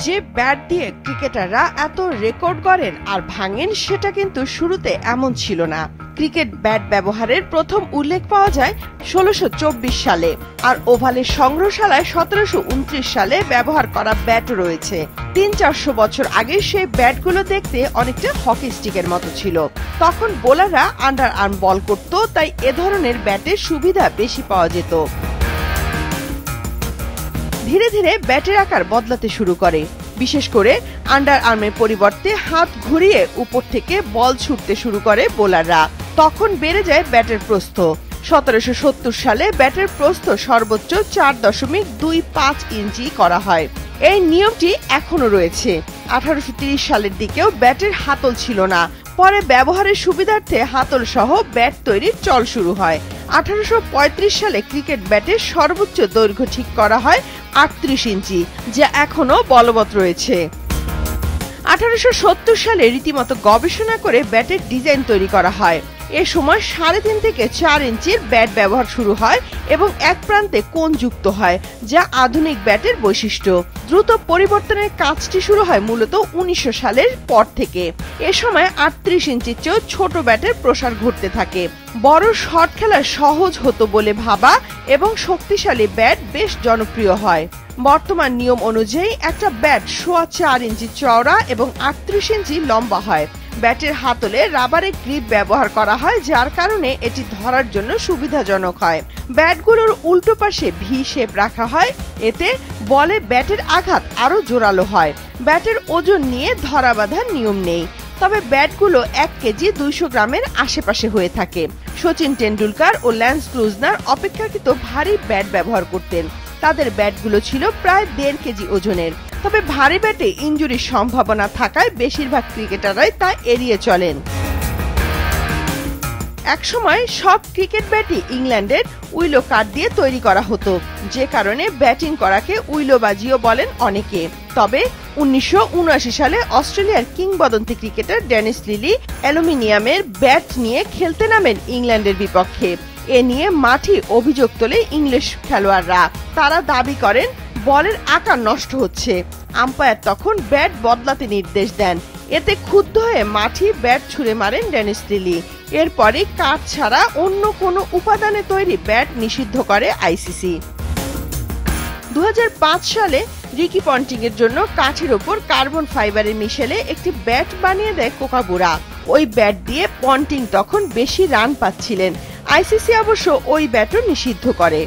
যে ব্যাট দিয়ে ক্রিকেটাররা এত রেকর্ড গড়েন আর ভাঙেন সেটা কিন্তু শুরুতে এমন ছিল না। ক্রিকেট ব্যাট ব্যবহারের প্রথম উল্লেখ পাওয়া যায় ১৬২৪ সালে, আর ওভালের সংগ্রহশালায় ১৭২৯ সালে ব্যবহার করা ব্যাট রয়েছে। ৩০০-৪০০ বছর আগে সেই ব্যাটগুলো দেখতে অনেকটা হকি স্টিকের মতো ছিল। তখন বোলাররা আন্ডার আর্ম বল করত, তাই এ ধরনের ব্যাটের সুবিধা বেশি পাওয়া যেত। ধীরে ধীরে ব্যাটের আকার বদলাতে শুরু করে, বিশেষ করে আন্ডার আর্মের পরিবর্তে হাত ঘুরিয়ে উপর থেকে বল ছুটতে শুরু করে বোলাররা। তখন বেড়ে যায় ব্যাটের প্রস্থ। ১৭৭০ সালে ব্যাটের প্রস্থ সর্বোচ্চ ৪.25 ইঞ্চি করা হয়। এই নিয়মটি এখনো রয়েছে। ১৮৩০ সালের দিকেও ব্যাটের হাতল ছিল না, পরে ব্যবহারের সুবিধার্থে হাতল সহ ব্যাট তৈরির চল শুরু হয়। ১৮৩৫ সালে ক্রিকেট ব্যাটের সর্বোচ্চ দৈর্ঘ্য ঠিক করা হয় ৩৮ ইঞ্চি, যা এখনো বলবৎ রয়েছে। ১৮৭০ সালে রীতিমতো গবেষণা করে ব্যাটের ডিজাইন তৈরি করা হয়। এ সময় ৩.৫ থেকে ৪ ইঞ্চির ব্যাট ব্যবহার শুরু হয় এবং এক প্রান্তে কোণ যুক্ত হয়, যা আধুনিক ব্যাটের বৈশিষ্ট্য। দ্রুত পরিবর্তনের কাজটি শুরু হয় মূলত ১৯০০ সালের পর থেকে। এ সময় ৩৮ ইঞ্চির চেয়েও ছোট ব্যাটের প্রসার ঘটতে থাকে। বড় শট খেলা সহজ হতো বলে ভাবা এবং শক্তিশালী ব্যাট বেশ জনপ্রিয় হয়। বর্তমান নিয়ম অনুযায়ী একটা ব্যাট ৪.৫ ইঞ্চি চওড়া এবং ৩৮ ইঞ্চি লম্বা হয়। ব্যাটের হাতলে রাবারের গ্রিপ ব্যবহার করা হয়, যার কারণে এটি ধরার জন্য সুবিধাজনক হয়। ব্যাটগুলোর উল্টো পাশে ভি শেপ রাখা হয়, এতে বলে ব্যাটের আঘাত আরো জোরালো হয়। ব্যাটের ওজন নিয়ে ধরা বাঁধার নিয়ম নেই, তবে ব্যাটগুলো ১ কেজি ২০০ গ্রামের আশেপাশে হয়ে থাকে। সচিন টেন্ডুলকার ও ল্যান্স ক্লুজনার অপেক্ষাকৃত ভারী ব্যাট ব্যবহার করতেন। তাদের ব্যাটগুলো ছিল প্রায় ১.৫ কেজি ওজনের। তবে ভারী ব্যাটে ইনজুরির সম্ভাবনা থাকায় বেশিরভাগ ক্রিকেটাররাই তা এড়িয়ে চলেন। একসময় সব ক্রিকেট ব্যাটই ইংল্যান্ডের উইলো কাঠ দিয়ে তৈরি করা হতো, যে কারণে ব্যাটিং করাকে উইলোবাজিও বলেন অনেকে। তবে ১৯৭৯ সালে অস্ট্রেলিয়ার কিংবদন্তি ক্রিকেটার ডেনিস লিলি অ্যালুমিনিয়ামের ব্যাট নিয়ে খেলতে নামেন ইংল্যান্ডের বিপক্ষে। এ নিয়ে মাঠে অভিযোগ তোলে ইংলিশ খেলোয়াড়রা। তারা দাবি করেন বলের আকার নষ্ট হচ্ছে। আম্পায়ার তখন ব্যাট বদলাতে নির্দেশ দেন। এতে ক্ষুব্ধ হয়ে মাঠে ব্যাট ছুঁড়ে মারেন ডেনিস লিলি। এরপরই কাঠ ছাড়া অন্য কোনো উপাদানে তৈরি ব্যাট নিষিদ্ধ করে আইসিসি। ২০০৫ সালে রিকি পন্টিং এর জন্য কাঠের ওপর কার্বন ফাইবারের মিশেলে একটি ব্যাট বানিয়ে দেয় কোকাবুরা। ওই ব্যাট দিয়ে পন্টিং তখন বেশি রান পাচ্ছিলেন। আইসিসি অবশ্য ওই ব্যাটও নিষিদ্ধ করে।